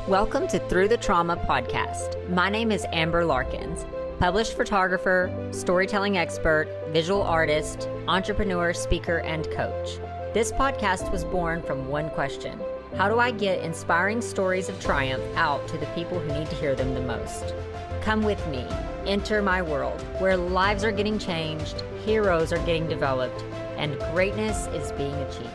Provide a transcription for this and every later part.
Welcome to Through the Trauma podcast. My name is Amber Larkins, published photographer, storytelling expert, visual artist, entrepreneur, speaker, and coach. This podcast was born from one question: how do I get inspiring stories of triumph out to the people who need to hear them the most? Come with me, enter my world, where lives are getting changed, heroes are getting developed, and greatness is being achieved.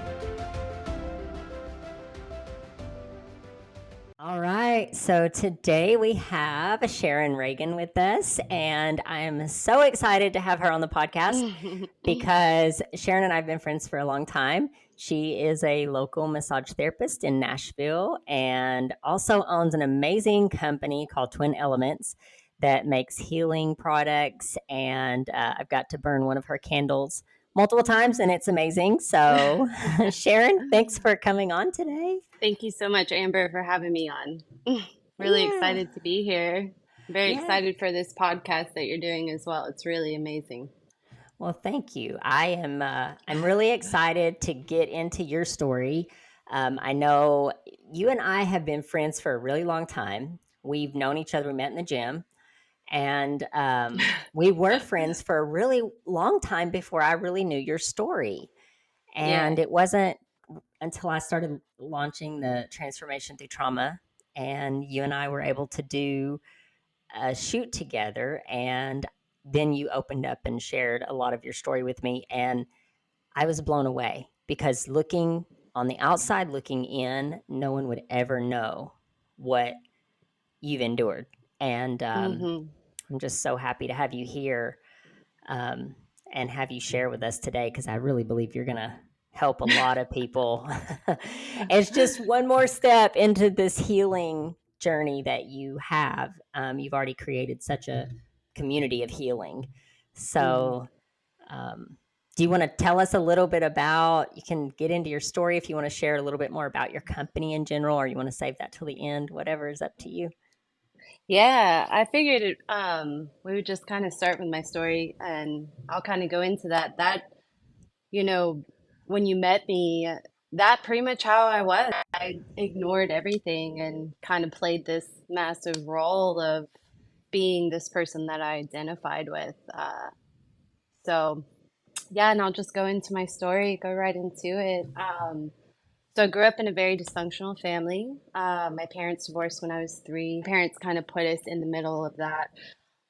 All right, so today we have Sharon Ragan with us, and I'm so excited to have her on the podcast because Sharon and I have been friends for a long time. She is a local massage therapist in Nashville and also owns an amazing company called Twin Elements that makes healing products, and I've got to burn one of her candles multiple times, and it's amazing. So, Sharon, thanks for coming on today. Thank you so much, Amber, for having me on. Really excited to be here. Very excited for this podcast that you're doing as well. It's really amazing. Well, thank you. I'm really excited to get into your story. I know you and I have been friends for a really long time. We've known each other. We met in the gym. And we were friends for a really long time before I really knew your story. And It wasn't until I started launching the Transformation Through Trauma, and you and I were able to do a shoot together. And then you opened up and shared a lot of your story with me. And I was blown away because looking on the outside, looking in, no one would ever know what you've endured. And I'm just so happy to have you here and have you share with us today, because I really believe you're going to help a lot of people. It's just one more step into this healing journey that you have. You've already created such a community of healing. So do you want to tell us a little bit about, you can get into your story if you want to share a little bit more about your company in general, or you want to save that till the end, whatever is up to you. Yeah, I figured we would just kind of start with my story, and I'll kind of go into that. When you met me, that pretty much how I was. I ignored everything and kind of played this massive role of being this person that I identified with. And I'll just go into my story, go right into it. So I grew up in a very dysfunctional family. My parents divorced when I was 3. Parents kind of put us in the middle of that.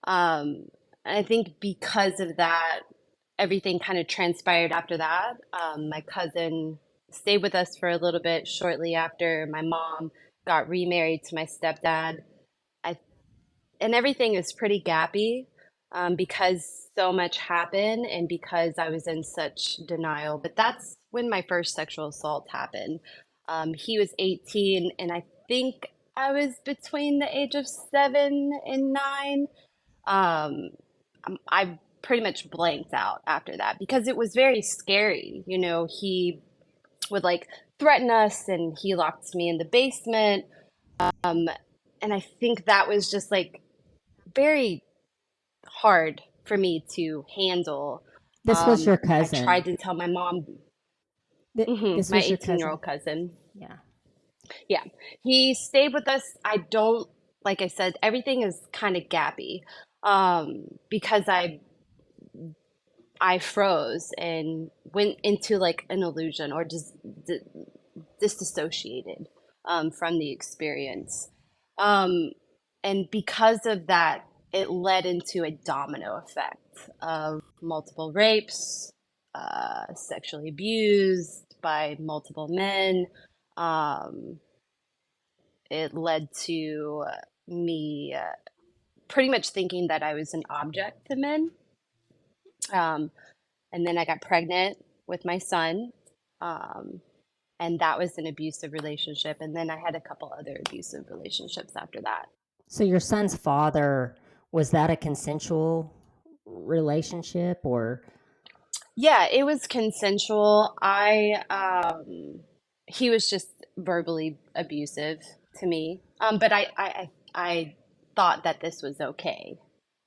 I think because of that, everything kind of transpired after that. My cousin stayed with us for a little bit shortly after. My mom got remarried to my stepdad. And everything is pretty gappy because so much happened and because I was in such denial. But that's when my first sexual assault happened. He was 18, and I think I was between the age of 7 and 9. I pretty much blanked out after that because it was very scary. He would threaten us, and he locked me in the basement. And I think that was just very hard for me to handle. This was your cousin. I tried to tell my mom. This my was your 18-year-old cousin. Yeah. He stayed with us. Like I said, everything is kind of gappy because I froze and went into an illusion, or just disassociated from the experience. And because of that, it led into a domino effect of multiple rapes, sexually abused by multiple men. It led to me pretty much thinking that I was an object to men. And then I got pregnant with my son. And that was an abusive relationship. And then I had a couple other abusive relationships after that. So your son's father, was that a consensual relationship, or? Yeah, it was consensual. He was just verbally abusive to me. But I thought that this was okay.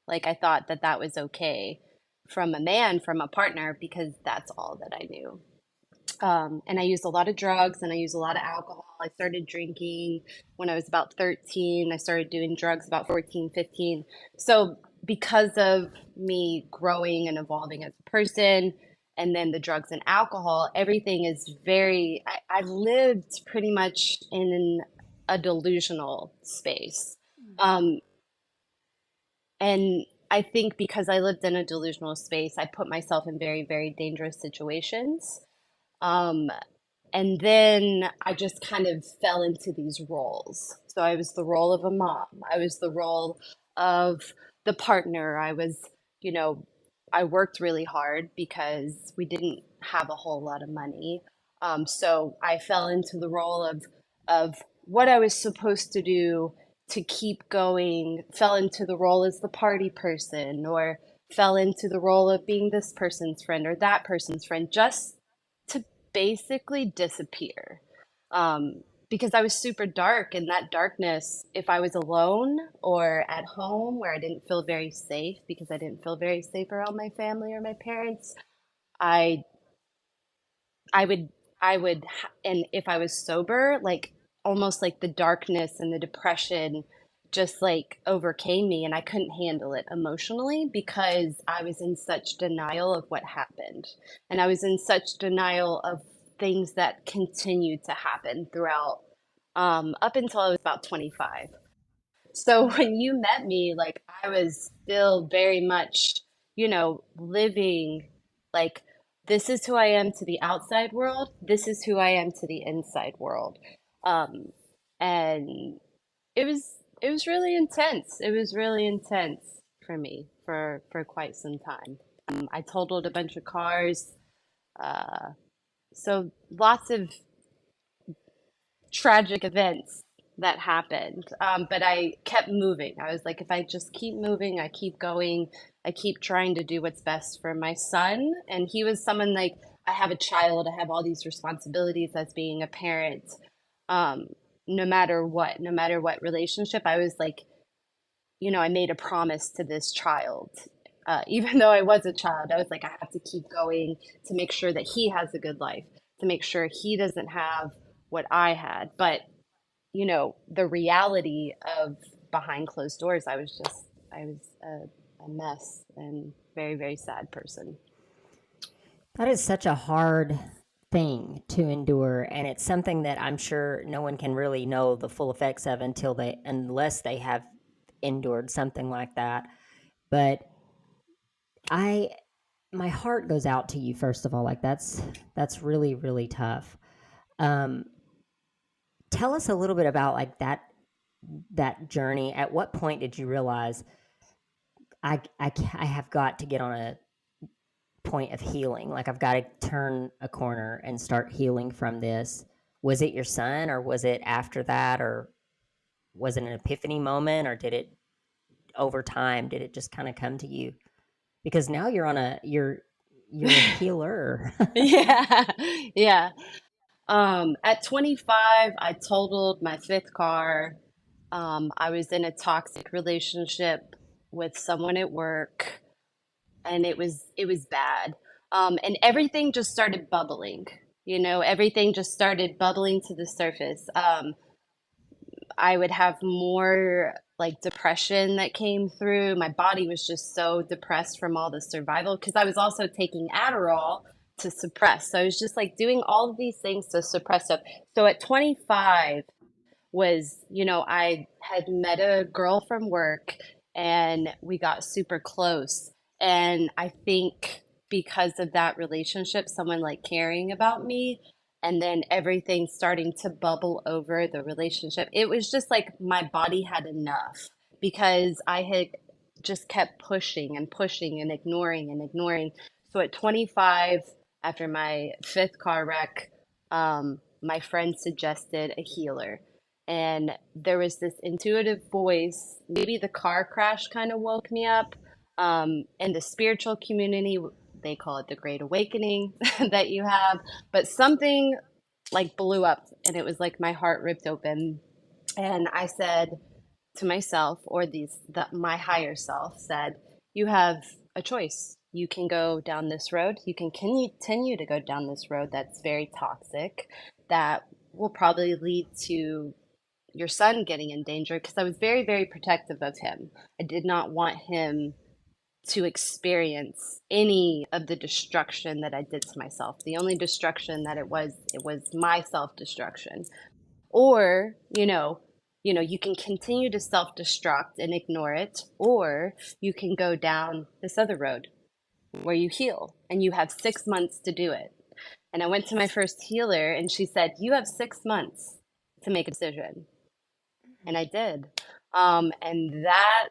I thought that was okay from a man, from a partner, because that's all that I knew. And I used a lot of drugs and I used a lot of alcohol. I started drinking when I was about 13. I started doing drugs about 14, 15. So, because of me growing and evolving as a person, and then the drugs and alcohol, everything is I lived pretty much in a delusional space. Um, and I think because I lived in a delusional space, I put myself in very, very dangerous situations. Um, and then I just kind of fell into these roles. So I was the role of a mom. I was the role of the partner. You know, I worked really hard because we didn't have a whole lot of money. So I fell into the role of what I was supposed to do to keep going, fell into the role as the party person, or fell into the role of being this person's friend or that person's friend, just to basically disappear. Because I was super dark, and that darkness, if I was alone or at home where I didn't feel very safe, because I didn't feel very safe around my family or my parents, I I would and if I was sober, like almost like the darkness and the depression just like overcame me, and I couldn't handle it emotionally because I was in such denial of what happened. And I was in such denial of things that continued to happen throughout up until I was about 25. So when you met me, like I was still very much, living like this is who I am to the outside world. This is who I am to the inside world. Um, and it was really intense. It was really intense for me for quite some time. I totaled a bunch of cars. Uh, so lots of tragic events that happened. But I kept moving. I was like, if I just keep moving, I keep going, I keep trying to do what's best for my son. And he was someone like, I have a child, I have all these responsibilities as being a parent. Um, no matter what relationship, I was like, I made a promise to this child. Even though I was a child, I was like, I have to keep going to make sure that he has a good life, to make sure he doesn't have what I had. But the reality of behind closed doors, I was a mess and very, very sad person. That is such a hard thing to endure, and it's something that I'm sure no one can really know the full effects of unless they have endured something like that. But I my heart goes out to you first of all. Like that's really really tough. Um, tell us a little bit about like that journey. At what point did you realize I have got to get on a point of healing? Like I've got to turn a corner and start healing from this. Was it your son, or was it after that, or was it an epiphany moment, or did it over time? Did it just kind of come to you? Because now you're a healer. Yeah, yeah. At 25, I totaled my fifth car. I was in a toxic relationship with someone at work, and it was bad. And everything just started bubbling. Everything just started bubbling to the surface. I would have more like depression that came through. My body was just so depressed from all the survival because I was also taking Adderall to suppress. So I was just like doing all of these things to suppress stuff. So at 25, I had met a girl from work and we got super close. And I think because of that relationship, someone like caring about me, and then everything starting to bubble over the relationship, it was just like my body had enough because I had just kept pushing and pushing and ignoring and ignoring. So at 25, after my fifth car wreck, my friend suggested a healer, and there was this intuitive voice. Maybe the car crash kind of woke me up. In the spiritual community, they call it the Great Awakening that you have, but something like blew up, and it was like my heart ripped open. And I said to myself, or my higher self said, you have a choice. you can go down this road. You can continue to go down this road that's very toxic, that will probably lead to your son getting in danger, because I was very, very protective of him. I did not want him to experience any of the destruction that I did to myself. The only destruction that it was my self-destruction. Or, you can continue to self-destruct and ignore it, or you can go down this other road where you heal and you have 6 months to do it. And I went to my first healer and she said, "You have 6 months to make a decision." And I did. And that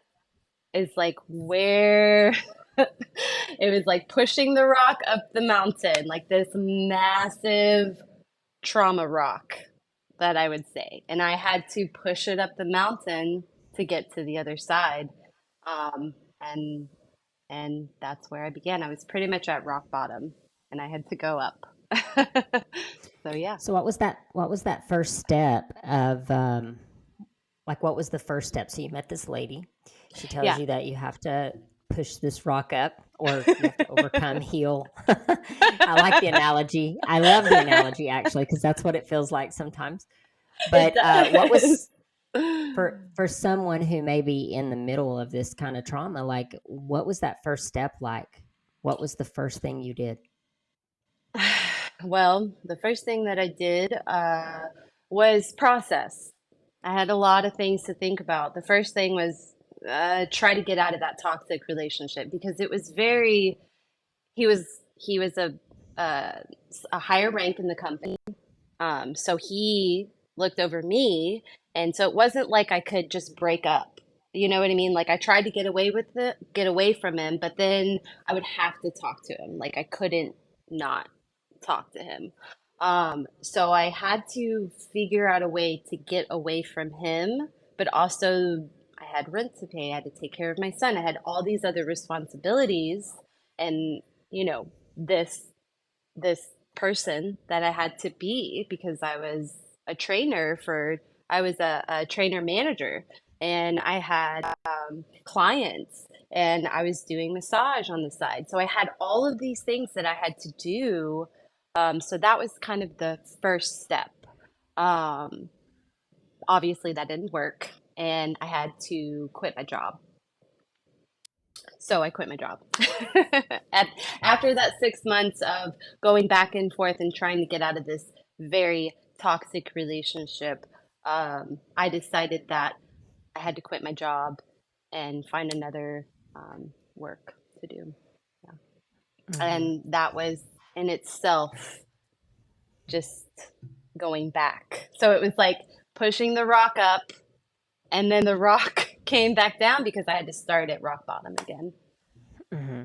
is like where it was like pushing the rock up the mountain, like this massive trauma rock that I would say. And I had to push it up the mountain to get to the other side. Um, and and that's where I began. I was pretty much at rock bottom and I had to go up. So yeah. So what was that first step of like what was the first step? So you met this lady. She tells Yeah. you that you have to push this rock up or you have to overcome, heal. I like the analogy. I love the analogy actually because that's what it feels like sometimes. It But what does. was for someone who may be in the middle of this kind of trauma, like what was that first step like? What was the first thing you did? Well, the first thing that I did was process. I had a lot of things to think about. The first thing was try to get out of that toxic relationship because it was very, he was a, a higher rank in the company. So he looked over me, and so it wasn't like I could just break up. You know what I mean? Like I tried to get away from him, but then I would have to talk to him. Like I couldn't not talk to him. So I had to figure out a way to get away from him, but also I had rent to pay. I had to take care of my son. I had all these other responsibilities, and you know this person that I had to be because I was a trainer for, I was a trainer manager and I had clients and I was doing massage on the side. So I had all of these things that I had to do. So that was kind of the first step. Um, Obviously, that didn't work and I had to quit my job. So I quit my job. At, After that 6 months of going back and forth and trying to get out of this very toxic relationship, I decided that I had to quit my job and find another work to do. Yeah. Mm-hmm. And that was in itself just going back. So it was like pushing the rock up, and then the rock came back down because I had to start at rock bottom again. Mm-hmm.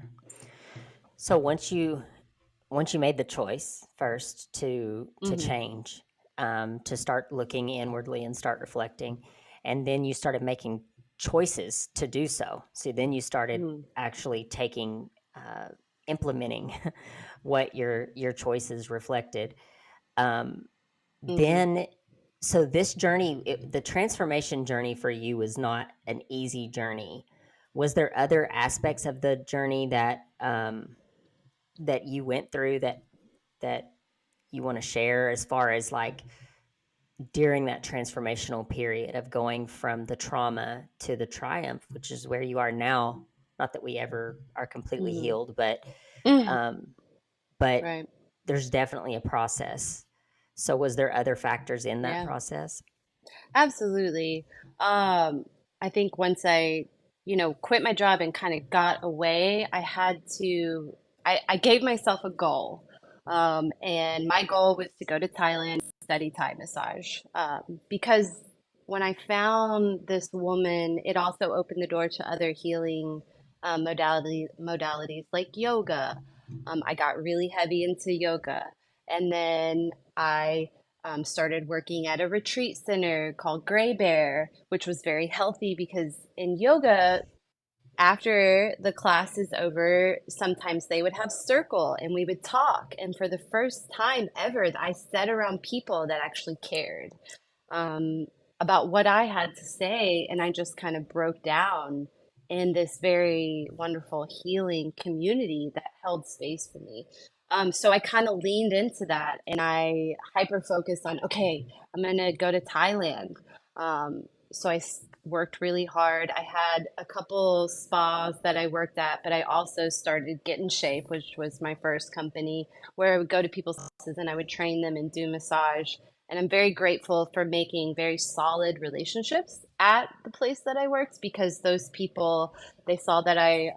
So once you made the choice first to Hmm. change, to start looking inwardly and start reflecting, and then you started making choices to do so. So then you started Hmm. actually taking implementing what your choices reflected. Um, Hmm. then so this journey, the transformation journey for you was not an easy journey. Was there other aspects of the journey that you went through that you want to share as far as like during that transformational period of going from the trauma to the triumph, which is where you are now? Not that we ever are completely Hmm. healed, Mm, um, but right. there's definitely a process. So, was there other factors in that Yeah, process? absolutely. Um, I think once I, quit my job and kind of got away, I gave myself a goal. And my goal was to go to Thailand, study Thai massage. Because when I found this woman, it also opened the door to other healing modalities like yoga. I got really heavy into yoga. And then I started working at a retreat center called Gray Bear, which was very healthy because in yoga, after the class is over, sometimes they would have circle and we would talk. And for the first time ever, I sat around people that actually cared um, about what I had to say. And I just kind of broke down in this very wonderful healing community that held space for me. So I kind of leaned into that and I hyper focused on, okay, I'm going to go to Thailand. So worked really hard. I had a couple spas that I worked at, but I also started Get in Shape, which was my first company where I would go to people's houses and I would train them and do massage. And I'm very grateful for making very solid relationships at the place that I worked because those people, they saw that I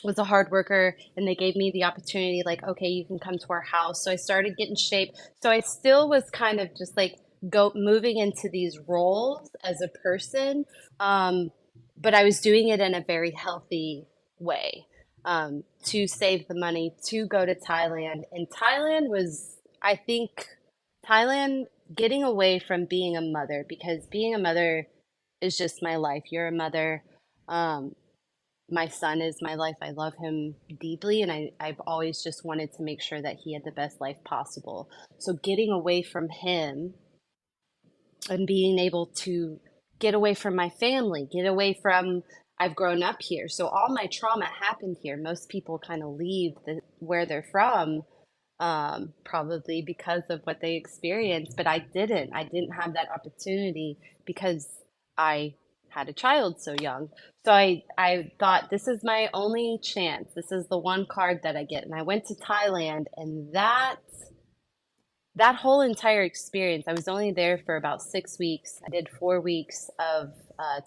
was a hard worker and they gave me the opportunity, like, okay, you can come to our house. So I started getting shape. So I still was kind of just like go moving into these roles as a person. Um, but I was doing it in a very healthy way to save the money to go to Thailand. And Thailand was, I think, Thailand getting away from being a mother because being a mother is just my life. You're a mother. Um, my son is my life. I love him deeply, and I've always just wanted to make sure that he had the best life possible. So getting away from him and being able to get away from my family, get away from I've grown up here. So all my trauma happened here. Most people kind of leave where they're from probably because of what they experienced, but I didn't. I didn't have that opportunity because I had a child so young. So I thought this is my only chance. This is the one card that I get. And I went to Thailand and that whole entire experience, I was only there for about 6 weeks. I did 4 weeks of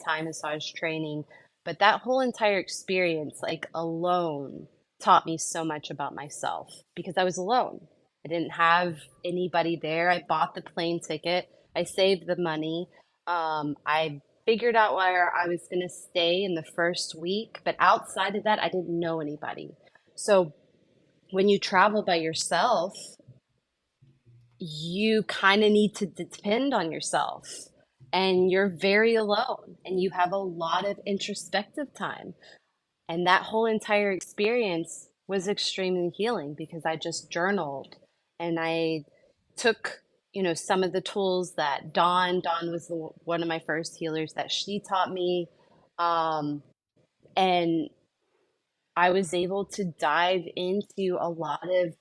Thai massage training, but that whole entire experience, like alone, taught me so much about myself because I was alone. I didn't have anybody there. I bought the plane ticket. I saved the money. I figured out where I was going to stay in the first week, but outside of that, I didn't know anybody. So when you travel by yourself, you kind of need to depend on yourself and you're very alone and you have a lot of introspective time. And that whole entire experience was extremely healing because I just journaled and I took, some of the tools that Dawn was one of my first healers that she taught me. And I was able to dive into a lot of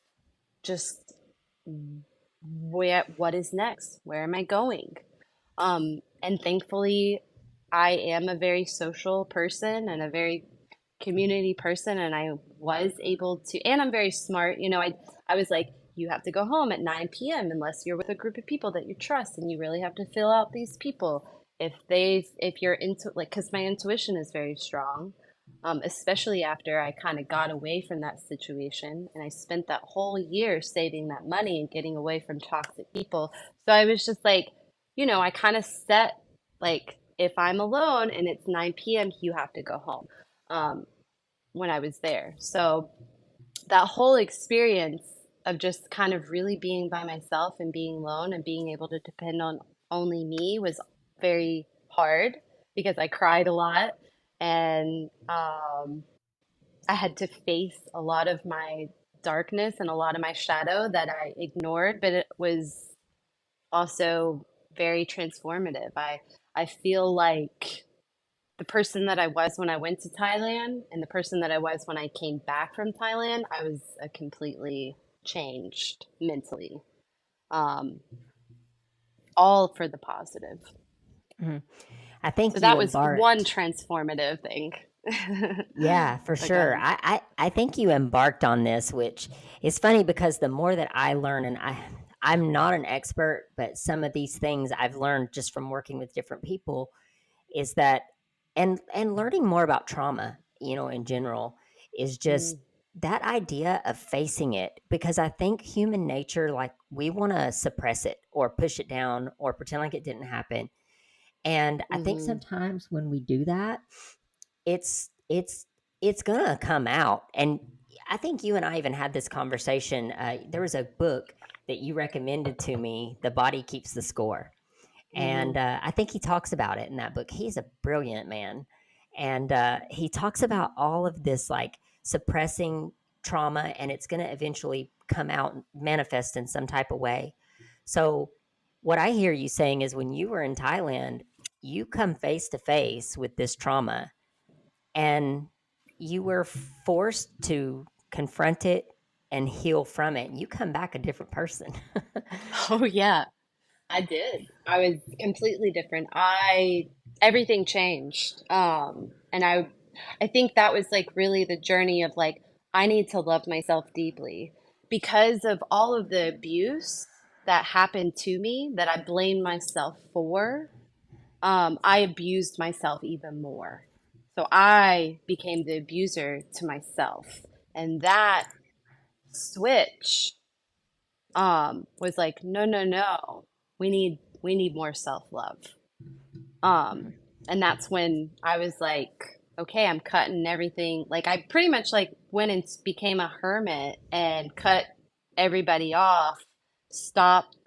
just what is next? Where am I going? And thankfully, I am a very social person and a very community person, and I was able to, and I'm very smart. I was like, you have to go home at 9 p.m. unless you're with a group of people that you trust, and you really have to fill out these people. If you're into like, because my intuition is very strong, especially after I kind of got away from that situation and I spent that whole year saving that money and getting away from toxic people. So I was just like, I kind of set like, if I'm alone and it's 9 p.m., you have to go home when I was there. So that whole experience of just kind of really being by myself and being alone and being able to depend on only me was very hard because I cried a lot and I had to face a lot of my darkness and a lot of my shadow that I ignored, but it was also very transformative. I feel like the person that I was when I went to Thailand and the person that I was when I came back from Thailand, I was a completely changed mentally. Um, all for the positive. Mhm. I So think you that was one embarked. transformative thing. Yeah, for But go sure. ahead. I think you embarked on this, which is funny because the more that I learn, and I'm not an expert, but some of these things I've learned just from working with different people is that, and learning more about trauma, in general, is just Mm, that idea of facing it. Because I think human nature, like we want to suppress it or push it down or pretend like it didn't happen. And I think mm-hmm, sometimes when we do that, it's it's gonna come out. And I think you and I even had this conversation. There was a book that you recommended to me, The Body Keeps the Score, mm-hmm, and I think he talks about it in that book. He's a brilliant man, and he talks about all of this, like suppressing trauma, and it's going to eventually come out and manifest in some type of way. So what I hear you saying is when you were in Thailand, you come face to face with this trauma, and you were forced to confront it and heal from it. You come back a different person. Oh yeah, I did. I was completely different. Everything changed. And I think that was like really the journey of like I need to love myself deeply because of all of the abuse that happened to me that I blamed myself for. I abused myself even more. So I became the abuser to myself. And that switch was like, no, no, no. We need more self-love. Um, and that's when I was like, okay, I'm cutting everything. Like I pretty much like went and became a hermit and cut everybody off, stopped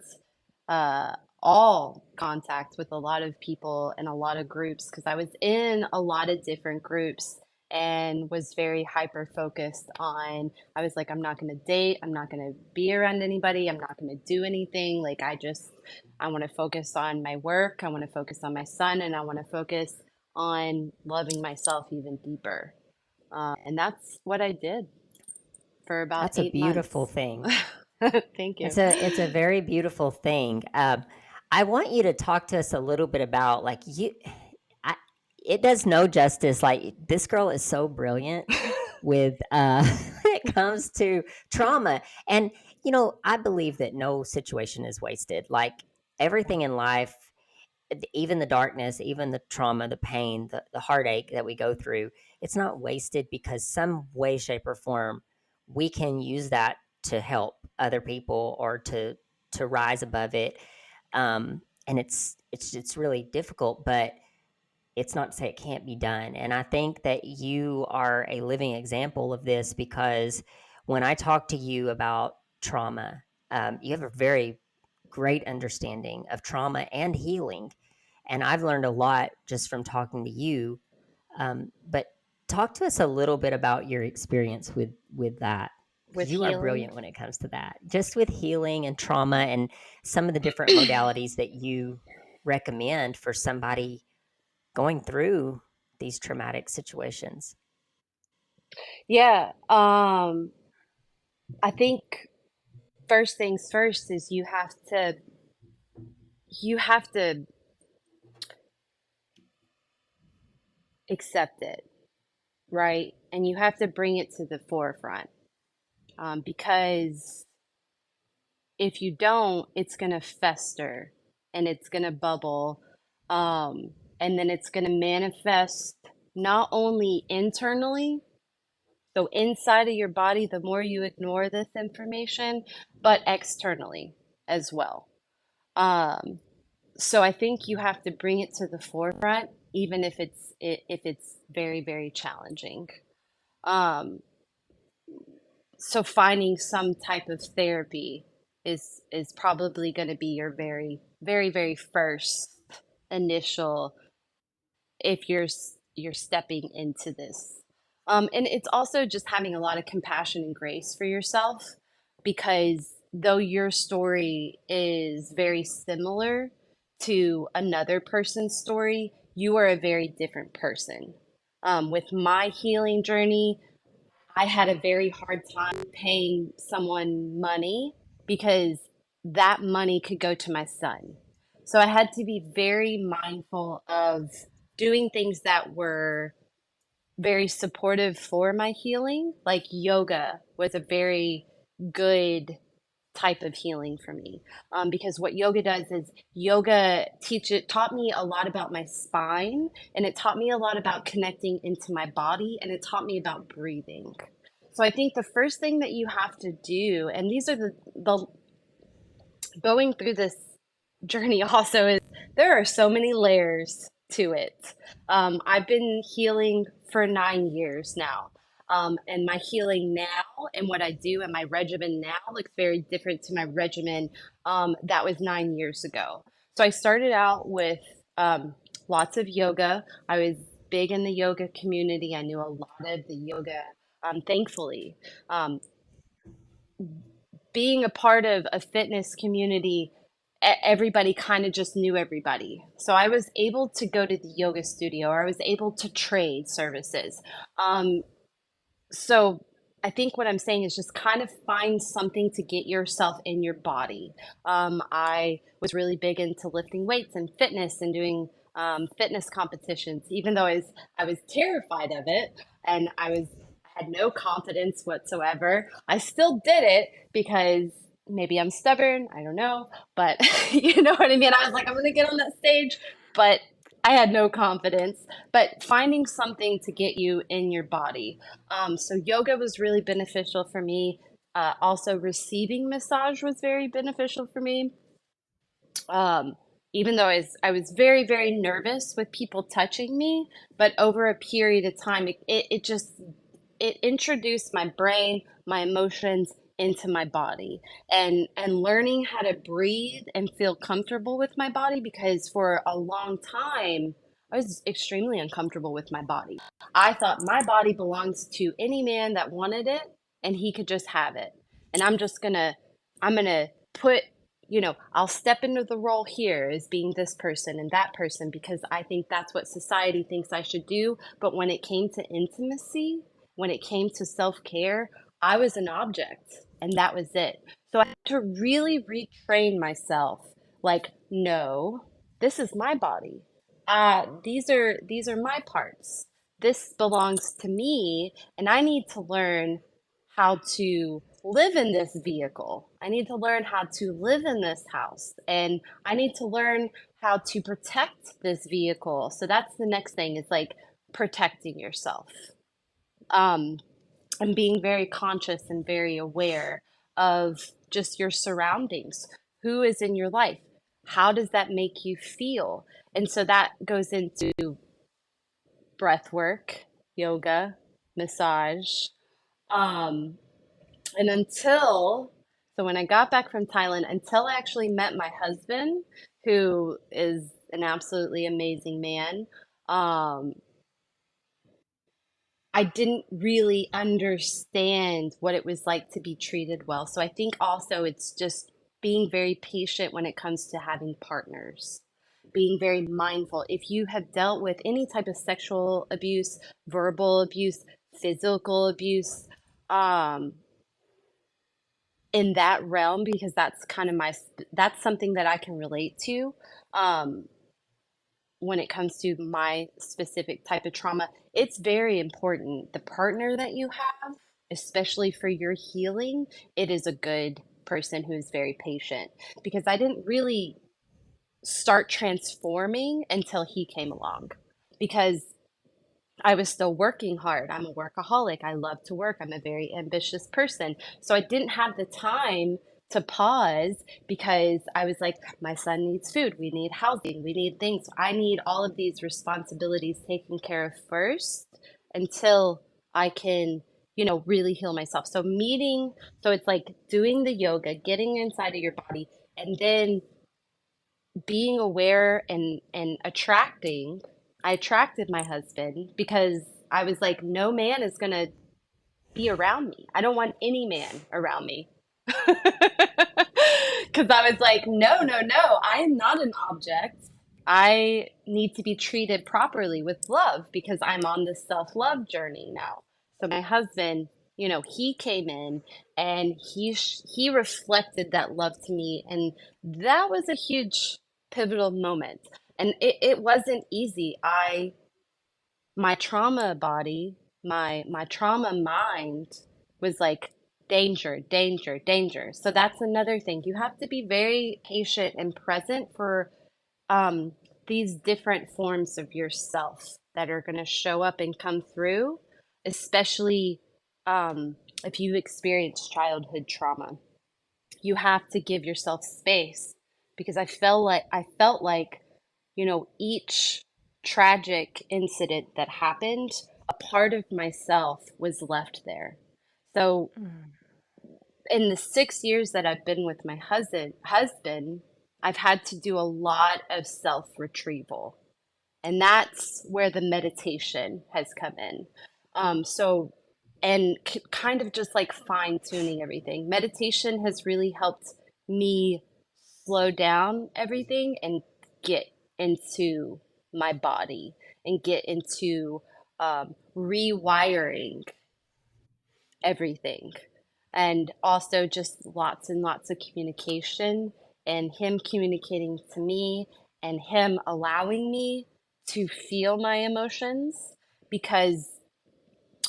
uh, all contact with a lot of people and a lot of groups because I was in a lot of different groups and was very hyper focused on. I was like, I'm not going to date, I'm not going to be around anybody, I'm not going to do anything. Like, I want to focus on my work, I want to focus on my son, and I want to focus on loving myself even deeper. And that's what I did for about That's a 8 months. beautiful thing. Thank you. It's a very beautiful thing. I want you to talk to us a little bit about like you. I, it does no justice. Like this girl is so brilliant with when it comes to trauma, and I believe that no situation is wasted. Like everything in life, even the darkness, even the trauma, the pain, the heartache that we go through, it's not wasted because some way, shape, or form we can use that to help other people or to rise above it. And it's really difficult, but it's not to say it can't be done. And I think that you are a living example of this because when I talk to you about trauma, you have a very great understanding of trauma and healing. And I've learned a lot just from talking to you. But talk to us a little bit about your experience with that because With you are healing. brilliant when it comes to that. Just with healing and trauma and some of the different modalities that you recommend for somebody going through these traumatic situations. Yeah, I think first things first is you have to accept it, right? And you have to bring it to the forefront, because if you don't, it's gonna fester and it's gonna bubble, um, and then it's gonna manifest not only internally, so inside of your body, the more you ignore this information, but externally as well. Um, So I think you have to bring it to the forefront, even if it's very, very challenging. Um, so finding some type of therapy is probably going to be your very, very, very first initial if you're stepping into this. And it's also just having a lot of compassion and grace for yourself because though your story is very similar to another person's story, you are a very different person. With my healing journey, I had a very hard time paying someone money because that money could go to my son. So I had to be very mindful of doing things that were very supportive for my healing. Like yoga was a very good type of healing for me, because what yoga does is yoga taught me a lot about my spine, and it taught me a lot about connecting into my body, and it taught me about breathing. So I think the first thing that you have to do, and these are the going through this journey also is there are so many layers to it. I've been healing for 9 years now. And my healing now and what I do and my regimen now looks very different to my regimen that was 9 years ago. So I started out with lots of yoga. I was big in the yoga community. I knew a lot of the yoga, thankfully. Um, Being a part of a fitness community everybody kind of just knew everybody. So I was able to go to the yoga studio, or I was able to trade services. Um, so I think what I'm saying is just kind of find something to get yourself in your body. I was really big into lifting weights and fitness and doing fitness competitions, even though I was terrified of it and had no confidence whatsoever. I still did it because maybe I'm stubborn, I don't know, but you know what I mean? I was like, I'm gonna get on that stage, but I had no confidence. But finding something to get you in your body. So yoga was really beneficial for me. Also, receiving massage was very beneficial for me. Um, Even though I was very, very nervous with people touching me, but over a period of time, it just it introduced my brain, my emotions into my body, and learning how to breathe and feel comfortable with my body, because for a long time I was extremely uncomfortable with my body. I thought my body belongs to any man that wanted it and he could just have it. And I'm gonna put, I'll step into the role here as being this person and that person because I think that's what society thinks I should do. But when it came to intimacy, when it came to self care, I was an object and that was it. So I had to really retrain myself like, no, this is my body. These are my parts. This belongs to me, and I need to learn how to live in this vehicle. I need to learn how to live in this house, and I need to learn how to protect this vehicle. So that's the next thing, is like protecting yourself. Um, and being very conscious and very aware of just your surroundings. Who is in your life? How does that make you feel? And so that goes into breath work, yoga, massage. Um, and so when I got back from Thailand, until I actually met my husband, who is an absolutely amazing man, um, I didn't really understand what it was like to be treated well. So I think also it's just being very patient when it comes to having partners, being very mindful. If you have dealt with any type of sexual abuse, verbal abuse, physical abuse, um, in that realm, because that's kind of that's something that I can relate to. Um, when it comes to my specific type of trauma, it's very important. The partner that you have, especially for your healing, it is a good person who is very patient, because I didn't really start transforming until he came along, because I was still working hard. I'm a workaholic. I love to work. I'm a very ambitious person. So I didn't have the time to pause, because I was like, my son needs food. We need housing. We need things. I need all of these responsibilities taken care of first until I can, really heal myself. So it's like doing the yoga, getting inside of your body, and then being aware and attracting. I attracted my husband because I was like, no man is going to be around me. I don't want any man around me. Because I was like, no, no, no, I am not an object. I need to be treated properly with love, because I'm on this self love journey now. So my husband, he came in and he reflected that love to me, and that was a huge pivotal moment. And it wasn't easy. My trauma body, my trauma mind was like, danger, danger, danger. So that's another thing. You have to be very patient and present for um, these different forms of yourself that are going to show up and come through, especially if you experience childhood trauma. You have to give yourself space, because I felt like each tragic incident that happened, a part of myself was left there. So Mm. in the 6 years that I've been with my husband, I've had to do a lot of self retrieval. And that's where the meditation has come in. So, and kind of just like fine tuning everything. Meditation has really helped me slow down everything and get into my body and get into rewiring everything. And also just lots and lots of communication and him communicating to me and him allowing me to feel my emotions because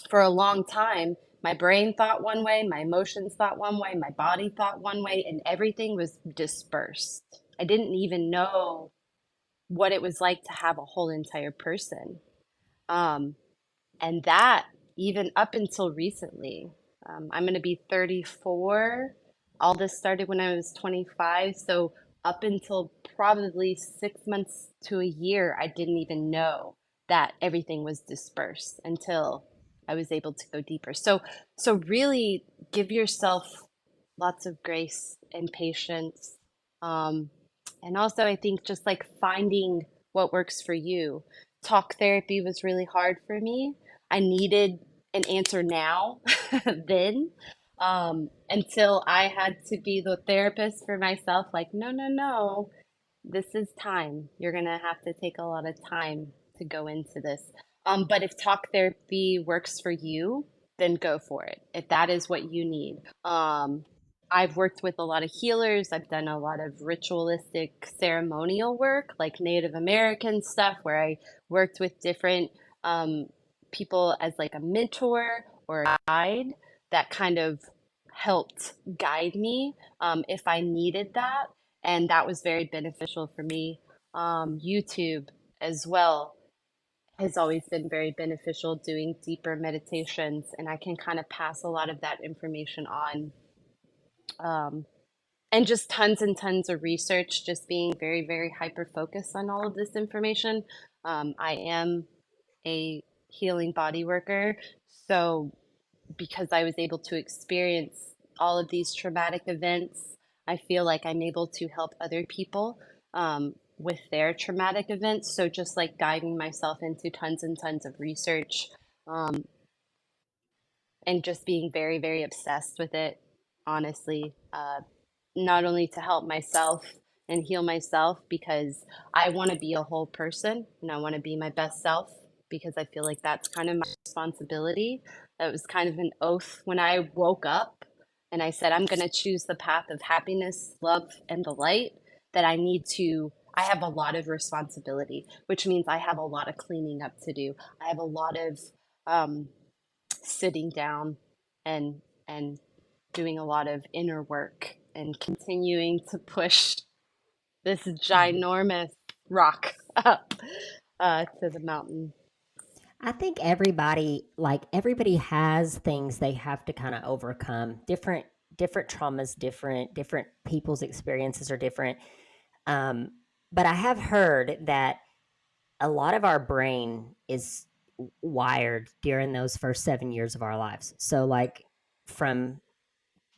for a long time, my brain thought one way, my emotions thought one way, my body thought one way, and everything was dispersed. I didn't even know what it was like to have a whole entire person. Um, and that, even up until recently, I'm going to be 34. All this started when I was 25. So, up until probably 6 months to a year, I didn't even know that everything was dispersed until I was able to go deeper. So really give yourself lots of grace and patience. Um, and also, I think just like finding what works for you. Talk therapy was really hard for me. I needed an answer now, then, until I had to be the therapist for myself. Like, no, no, no, this is time. You're gonna have to take a lot of time to go into this. But if talk therapy works for you, then go for it. If that is what you need. I've worked with a lot of healers. I've done a lot of ritualistic ceremonial work, like Native American stuff, where I worked with different um, people as like a mentor or a guide that kind of helped guide me if I needed that. And that was very beneficial for me. YouTube as well has always been very beneficial doing deeper meditations, and I can kind of pass a lot of that information on. Um, and just tons and tons of research, just being very, very hyper focused on all of this information. I am a healing body worker, so because I was able to experience all of these traumatic events, I feel like I'm able to help other people with their traumatic events. So just like diving myself into tons and tons of research um, and just being very, very obsessed with it, honestly. Not only to help myself and heal myself because I want to be a whole person and I want to be my best self because I feel like that's kind of my responsibility. It was kind of an oath when I woke up and I said, I'm going to choose the path of happiness, love, and the light. That I have a lot of responsibility, which means I have a lot of cleaning up to do. I have a lot of um, sitting down and and doing a lot of inner work and continuing to push this ginormous rock up to the mountain. I think everybody has things they have to kind of overcome. Different traumas, different people's experiences are different. Um, but I have heard that a lot of our brain is wired during those first 7 years of our lives. So like from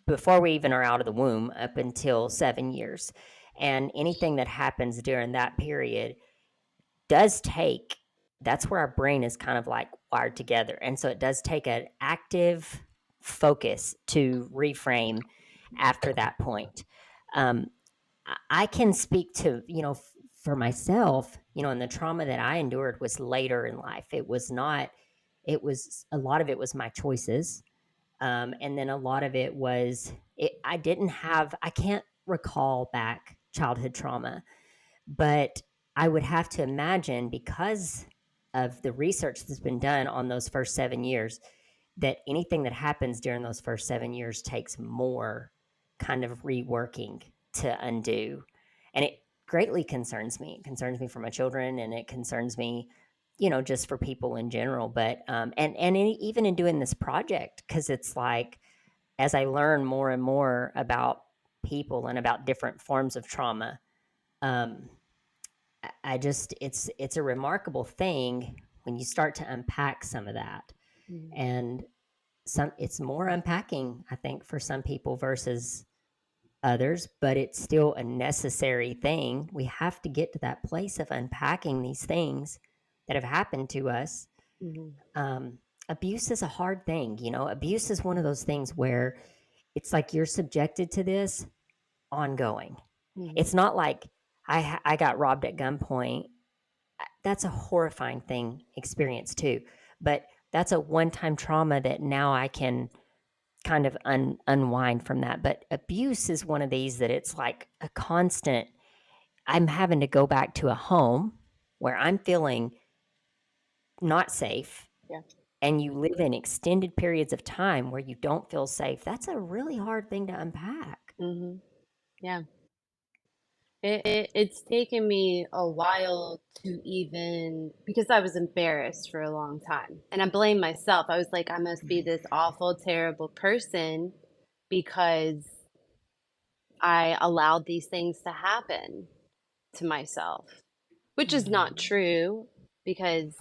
before we even are out of the womb up until 7 years. And anything that happens during that period does take, that's where our brain is kind of like wired together. And so it does take an active focus to reframe after that point. Um, I can speak to, for myself, and the trauma that I endured was later in life. It was not, it was a lot of it was my choices. And then a lot of it was, I didn't have, I can't recall back childhood trauma, but I would have to imagine because of the research that's been done on those first 7 years, that anything that happens during those first 7 years takes more kind of reworking to undo. And it greatly concerns me. It concerns me for my children and it concerns me, just for people in general. But, even in doing this project, because it's like, as I learn more and more about people and about different forms of trauma, um, I just it's a remarkable thing when you start to unpack some of that, Mm. and some it's more unpacking I think for some people versus others, but it's still a necessary thing. We have to get to that place of unpacking these things that have happened to us. Mhm. Um, Abuse is a hard thing, Abuse is one of those things where it's like you're subjected to this ongoing. Hmm. It's not like I got robbed at gunpoint. That's a horrifying thing experience too, but that's a one-time trauma that now I can kind of unwind from that. But abuse is one of these that it's like a constant. I'm having to go back to a home where I'm feeling not safe, Yeah. and you live in extended periods of time where you don't feel safe. That's a really hard thing to unpack. Hmm. Yeah. It's taken me a while to even, because I was embarrassed for a long time. And I blame myself. I was like, I must be this awful, terrible person because I allowed these things to happen to myself, which is not Mhm. true because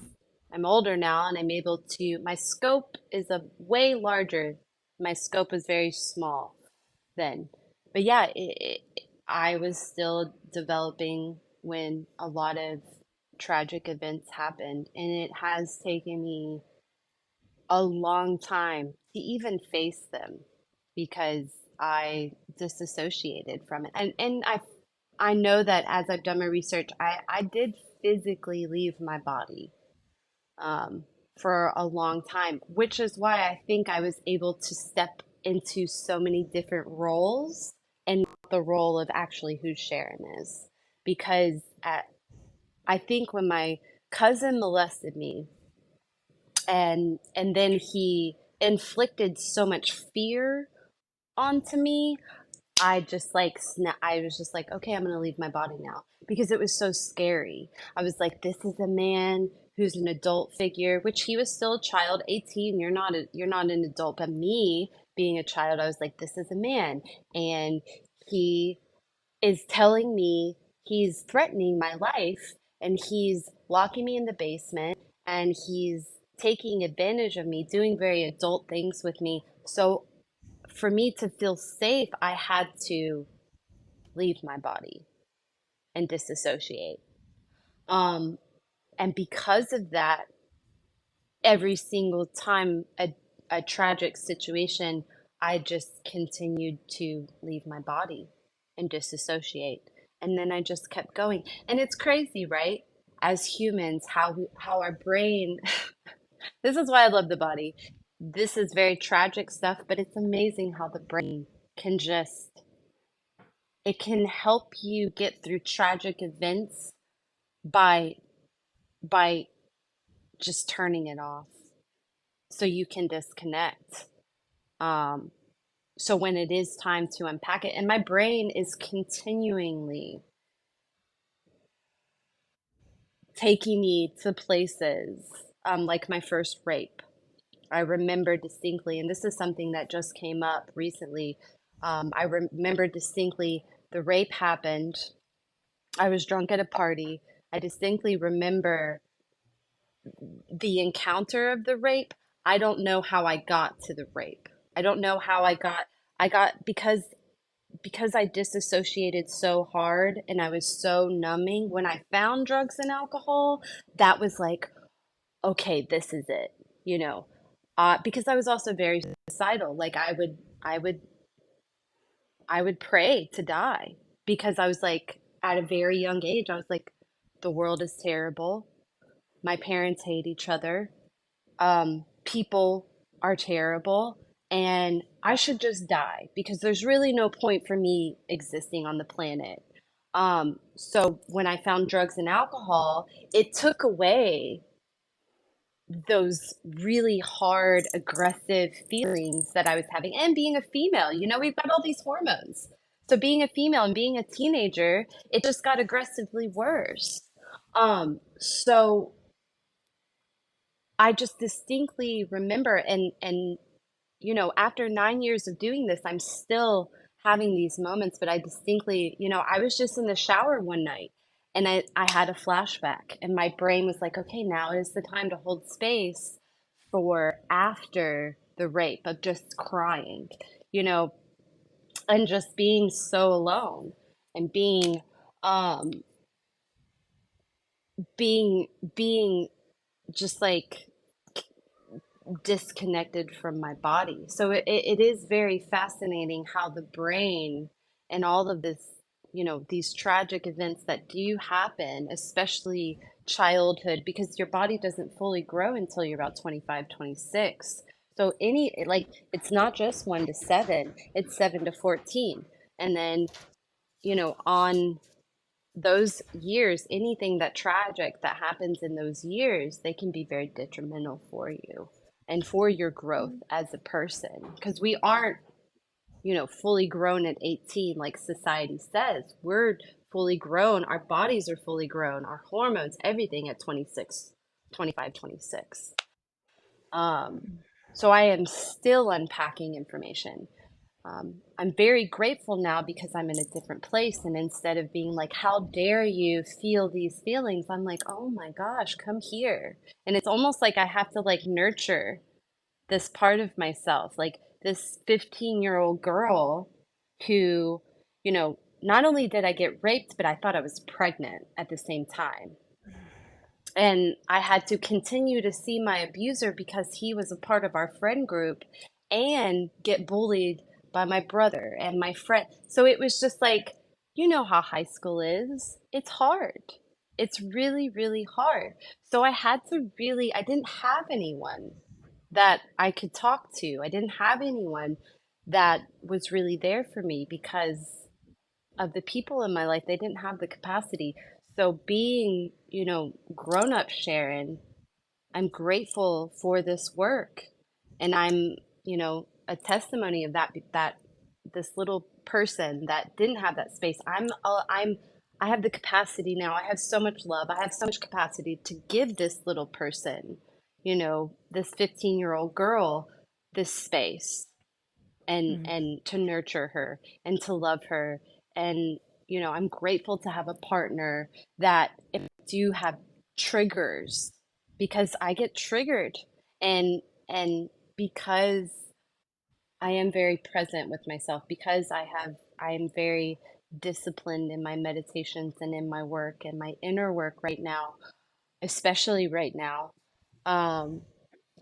I'm older now and I'm able to, my scope is a way larger. My scope was very small then. But yeah, I was still developing when a lot of tragic events happened, and it has taken me a long time to even face them because I disassociated from it. And I know that as I've done my research, I did physically leave my body um, for a long time, which is why I think I was able to step into so many different roles and not the role of actually who Sharon is. Because I think when my cousin molested me and then he inflicted so much fear onto me, I was just like, okay, I'm gonna leave my body now because it was so scary. I was like, this is a man who's an adult figure, which he was still a child, 18. You're not an adult, but me being a child, I was like, this is a man, and he is telling me he's threatening my life, and he's locking me in the basement, and he's taking advantage of me, doing very adult things with me. So for me to feel safe, I had to leave my body and disassociate. Um, and because of that, every single time a tragic situation, I just continued to leave my body and disassociate. And then I just kept going. And it's crazy, right? As humans, how our brain, this is why I love the body. This is very tragic stuff, but it's amazing how the brain can just it can help you get through tragic events by by just turning it off so you can disconnect. Um, so when it is time to unpack it, and my brain is continually taking me to places like my first rape. I remember distinctly, and this is something that just came up recently. I remember distinctly the rape happened. I was drunk at a party. I distinctly remember the encounter of the rape. I don't know how I got to the rape. I don't know how I got because I disassociated so hard and I was so numbing when I found drugs and alcohol, that was like, okay, this is it, you know. Because I was also very suicidal. Like I would pray to die because I was like at a very young age, I was like, the world is terrible. My parents hate each other. People are terrible and I should just die because there's really no point for me existing on the planet. So when I found drugs and alcohol, it took away those really hard, aggressive feelings that I was having. And being a female, you know, we've got all these hormones. So being a female and being a teenager, it just got aggressively worse. So I just distinctly remember and you know, after 9 years of doing this, I'm still having these moments, but I distinctly, you know, I was just in the shower one night and I had a flashback and my brain was like, okay, now is the time to hold space for after the rape of just crying, you know, and just being so alone and um being being just like disconnected from my body. So it is very fascinating how the brain and all of this. these tragic events that do happen, especially childhood, because your body doesn't fully grow until you're about 25, 26. So it's not just 1 to 7, it's 7 to 14. And then, on those years, anything that tragic that happens in those years, they can be very detrimental for you and for your growth as a person. Because we aren't, fully grown at 18, like society says. We're fully grown. Our bodies are fully grown. Our hormones, everything at 26, 25, 26. Um, so I am still unpacking information. I'm very grateful now because I'm in a different place. And instead of being like, how dare you feel these feelings? I'm like, oh my gosh, come here. And it's almost like I have to like nurture this part of myself, like this 15-year-old girl who, not only did I get raped, but I thought I was pregnant at the same time. And I had to continue to see my abuser because he was a part of our friend group and get bullied by my brother and my friend. So it was just like, how high school is. It's hard. It's really, really hard. So I didn't have anyone that I could talk to. I didn't have anyone that was really there for me because of the people in my life. They didn't have the capacity. So being, grown up Sharon, I'm grateful for this work. And I'm, a testimony of that this little person that didn't have that space. I have the capacity now. I have so much love. I have so much capacity to give this little person, this 15-year-old girl, this space and to nurture her and to love her. And I'm grateful to have a partner that if I do have triggers, because I get triggered, and because I am very present with myself, because I am very disciplined in my meditations and in my work and my inner work right now, especially right now. um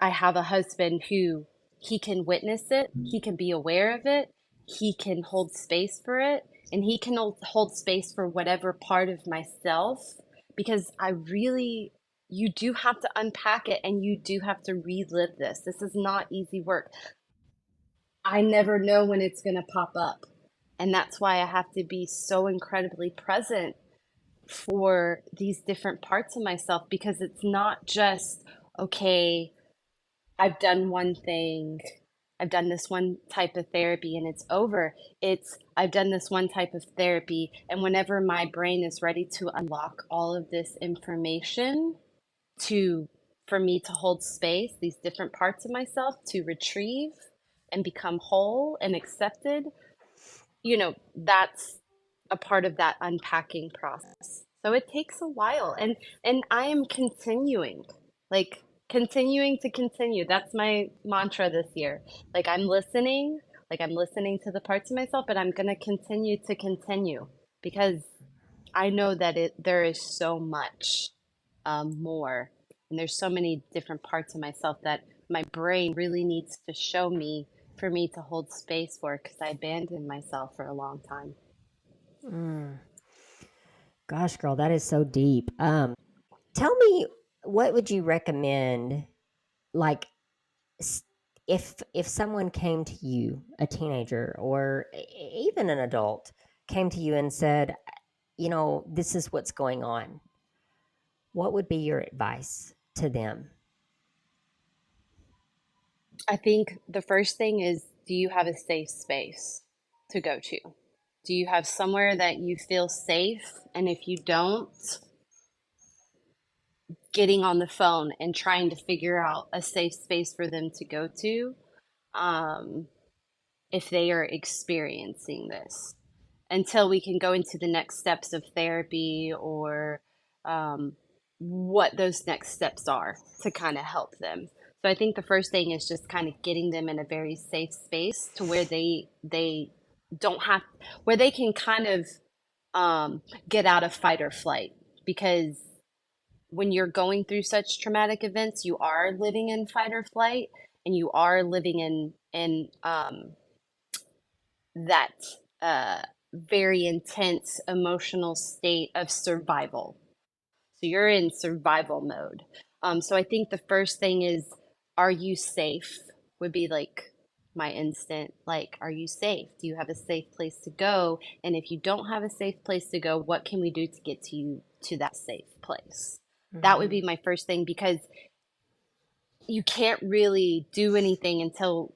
I have a husband who he can witness it, he can be aware of it, he can hold space for it, and he can hold space for whatever part of myself, because you do have to unpack it and you do have to relive this. This is not easy work. I never know when it's going to pop up. And that's why I have to be so incredibly present for these different parts of myself, because it's not just, okay, I've done one thing. I've done this one type of therapy and it's over. It's I've done this one type of therapy, and whenever my brain is ready to unlock all of this information to for me to hold space, these different parts of myself to retrieve and become whole and accepted, that's a part of that unpacking process. So it takes a while, and I am continuing, like continuing to continue. That's my mantra this year. Like I'm listening to the parts of myself, but I'm going to continue because I know that there is so much more, and there's so many different parts of myself that my brain really needs to show me for me to hold space for, because I abandoned myself for a long time. Gosh, girl, that is so deep. Tell me, what would you recommend? Like, s- if someone came to you, a teenager or even an adult, came to you and said, this is what's going on, what would be your advice to them? I think the first thing is, do you have a safe space to go to? Do you have somewhere that you feel safe? And if you don't, getting on the phone and trying to figure out a safe space for them to go to, um, if they are experiencing this, until we can go into the next steps of therapy, or um, what those next steps are to kind of help them. So I think the first thing is just kind of getting them in a very safe space to where they don't have, where they can kind of get out of fight or flight, because when you're going through such traumatic events, you are living in fight or flight, and you are living in that very intense emotional state of survival. So you're in survival mode. So I think the first thing is, are you safe? Would be like my instant, like, are you safe? Do you have a safe place to go? And if you don't have a safe place to go, what can we do to get to you to that safe place? That would Hmm. be my first thing, because you can't really do anything until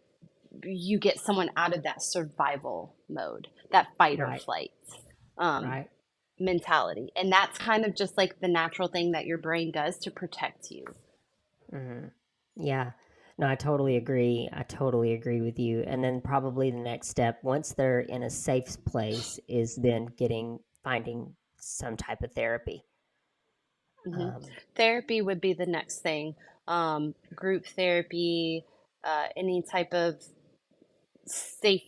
you get someone out of that survival mode, that fight or Right, flight um, right. mentality. And that's kind of just like the natural thing that your brain does to protect you. Hmm. Yeah. No, I totally agree. I totally agree with you. And then probably the next step, once they're in a safe place, is then finding some type of therapy. Hmm. Um, Therapy would be the next thing. Group therapy, any type of safe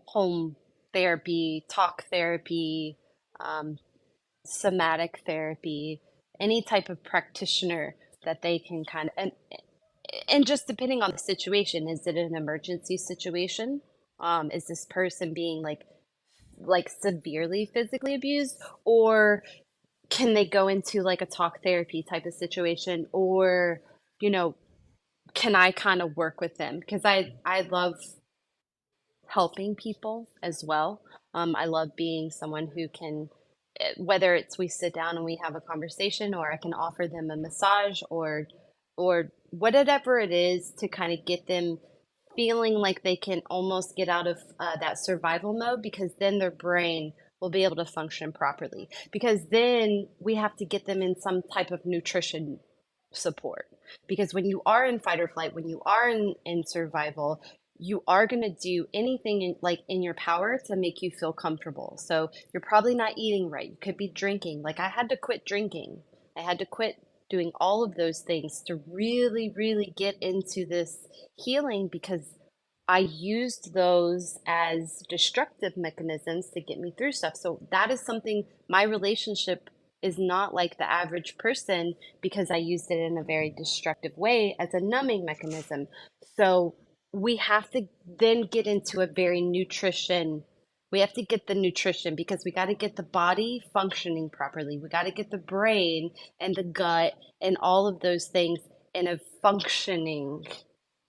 home therapy, talk therapy, um, somatic therapy, any type of practitioner that they can kind of, and just depending on the situation, is it an emergency situation? Is this person being like severely physically abused, or can they go into like a talk therapy type of situation, or you know, can I kind of work with them, because I love helping people as well. I love being someone who can, whether it's we sit down and we have a conversation, or I can offer them a massage, or whatever it is to kind of get them feeling like they can almost get out of that survival mode, because then their brain will be able to function properly. Because then we have to get them in some type of nutrition support. Because when you are in fight or flight, when you are in survival, you are going to do anything in your power to make you feel comfortable. So you're probably not eating right. You could be drinking. Like I had to quit drinking. I had to quit doing all of those things to really, really get into this healing, because I used those as destructive mechanisms to get me through stuff. So that is something, my relationship is not like the average person, because I used it in a very destructive way as a numbing mechanism. So we have to then get into a very nutrition. We have to get the nutrition, because we got to get the body functioning properly. We got to get the brain and the gut and all of those things in a functioning,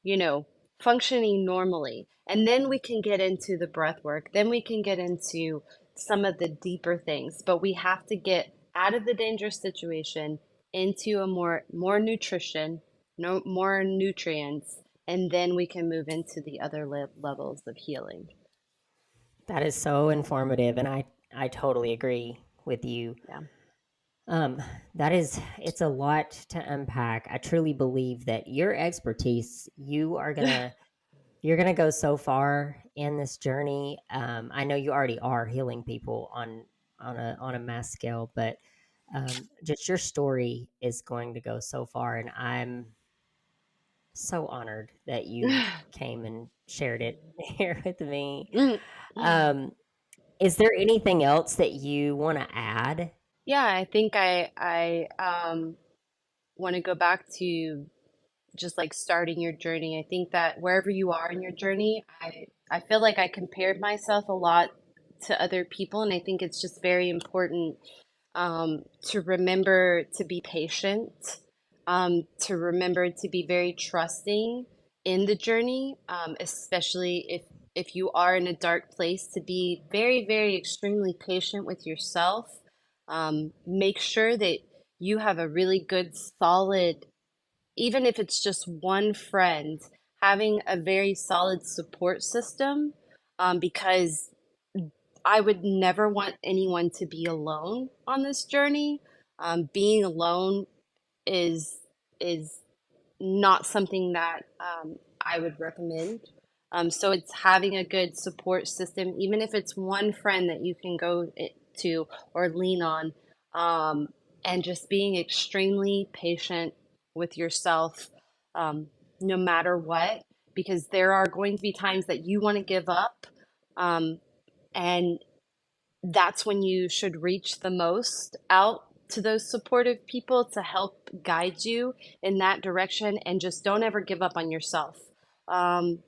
you know, functioning normally. And then we can get into the breath work. Then we can get into some of the deeper things. But we have to get out of the dangerous situation into a more nutrition, no more nutrients, and then we can move into the other levels of healing. that is so informative, and I totally agree with you. Yeah. Um, that is, it's a lot to unpack. I truly believe that your expertise, you're gonna go so far in this journey. I know you already are healing people on a mass scale, but just your story is going to go so far, and I'm so honored that you came and shared it here with me. Um, is there anything else that you want to add? Yeah, I think I want to go back to just like starting your journey. I think that wherever you are in your journey, I feel like I compared myself a lot to other people, and I think it's just very important to remember to be patient, to remember to be very trusting in the journey, especially if you are in a dark place, to be very, very extremely patient with yourself. Make sure that you have a really good, solid, even if it's just one friend, having a very solid support system, because I would never want anyone to be alone on this journey. Being alone is is not something that I would recommend. So it's having a good support system, even if it's one friend that you can go to or lean on, um, and just being extremely patient with yourself, um, no matter what, because there are going to be times that you want to give up, um, and that's when you should reach the most out to those supportive people to help guide you in that direction, and just don't ever give up on yourself.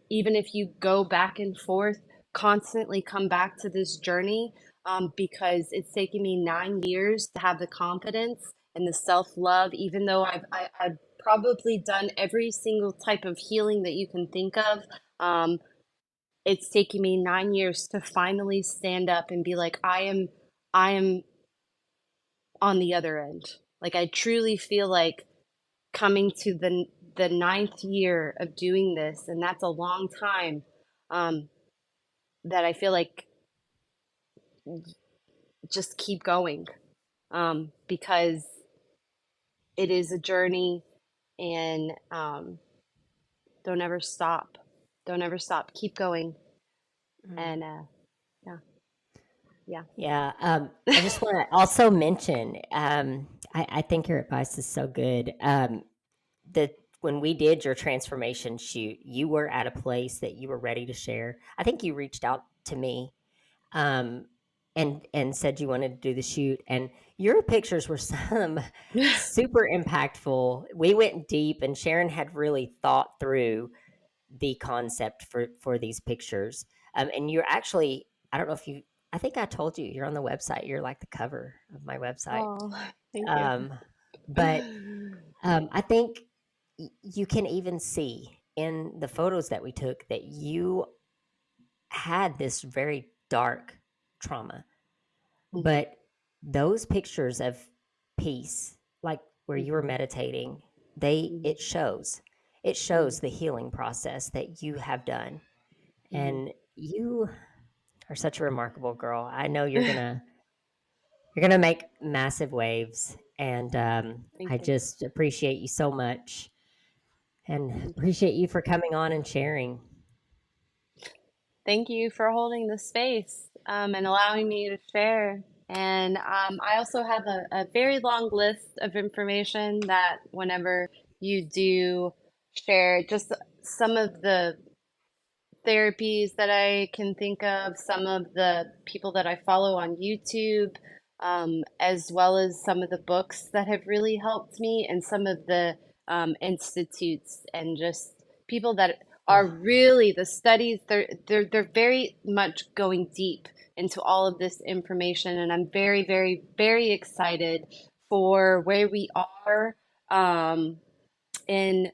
Even if you go back and forth, constantly come back to this journey, because it's taken me 9 years to have the confidence and the self-love, even though I've probably done every single type of healing that you can think of. Um, it's taken me 9 years to finally stand up and be like, I am on the other end. Like, I truly feel like coming to the ninth year of doing this, and that's a long time, um, that I feel like just keep going, because it is a journey, and don't ever stop. Don't ever stop. Keep going. Mm. And yeah, yeah. Yeah. I just want to also mention, I think your advice is so good. That when we did your transformation shoot, you were at a place that you were ready to share. I think you reached out to me, um, and said you wanted to do the shoot, and your pictures were some super impactful. We went deep, and Sharon had really thought through the concept for these pictures. And you're actually, I don't know if you, I think I told you you're on the website. You're like the cover of my website. Oh, thank you. Um, but I think you can even see in the photos that we took that you had this very dark trauma. Hmm. But those pictures of peace, like where you were Hmm. meditating, they Hmm. it shows. It Hmm. shows the healing process that you have done. Hmm. And you are such a remarkable girl. I know you're gonna make massive waves, and I Thank you. just appreciate you so much, and Thank you. appreciate you for coming on and sharing. Thank you for holding the space, and allowing me to share. And I also have a very long list of information that whenever you do share, just some of the therapies that I can think of, some of the people that I follow on YouTube, as well as some of the books that have really helped me, and some of the institutes, and just people that are Oh, really the studies. They're very much going deep into all of this information, and I'm very, very, very excited for where we are, in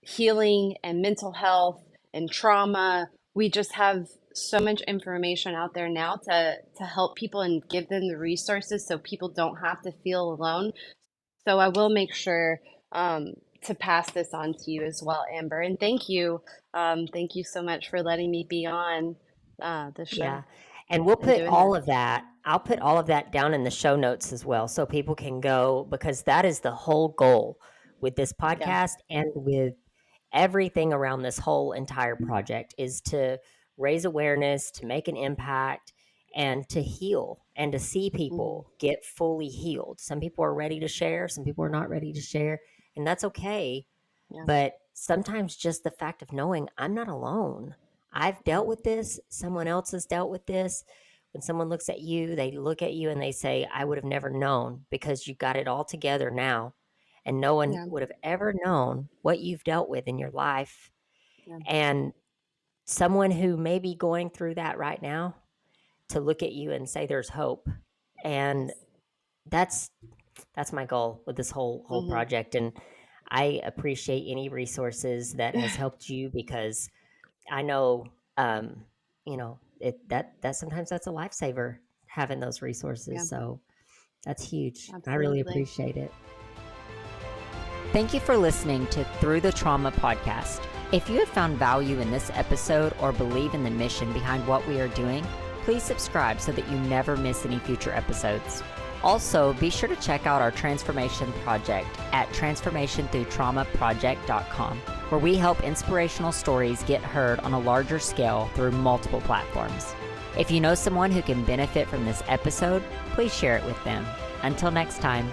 healing and mental health and trauma. We just have so much information out there now to help people and give them the resources so people don't have to feel alone. So I will make sure, to pass this on to you as well, Amber. And thank you. Thank you so much for letting me be on the show yeah. And we'll and put doing all this. of that, I'll put all of that down in the show notes as well so people can go, because that is the whole goal with this Yeah, podcast and with everything around this whole entire project is to raise awareness, to make an impact, and to heal and to see hmm, people get fully healed. Some people are ready to share, some people are not ready to share, and that's okay. yeah, But sometimes just the fact of knowing I'm not alone. I've dealt yeah, with this, someone else has dealt with this. When someone looks at you, they look at you and they say, I would have never known because you got it all together now. And no one yeah, would have ever known what you've dealt with in your life. yeah. And someone who may be going through that right now to look at you and say there's hope. And Yes. that's that's my goal with this whole Hmm. project. And I appreciate any resources that has helped you, because I know, um, that sometimes that's a lifesaver, having those resources. Yeah, So that's huge. I really absolutely. appreciate it. Thank you for listening to Through the Trauma podcast. If you have found value in this episode or believe in the mission behind what we are doing, please subscribe so that you never miss any future episodes. Also, be sure to check out our transformation project at transformationthroughtraumaproject.com, where we help inspirational stories get heard on a larger scale through multiple platforms. If you know someone who can benefit from this episode, please share it with them. Until next time.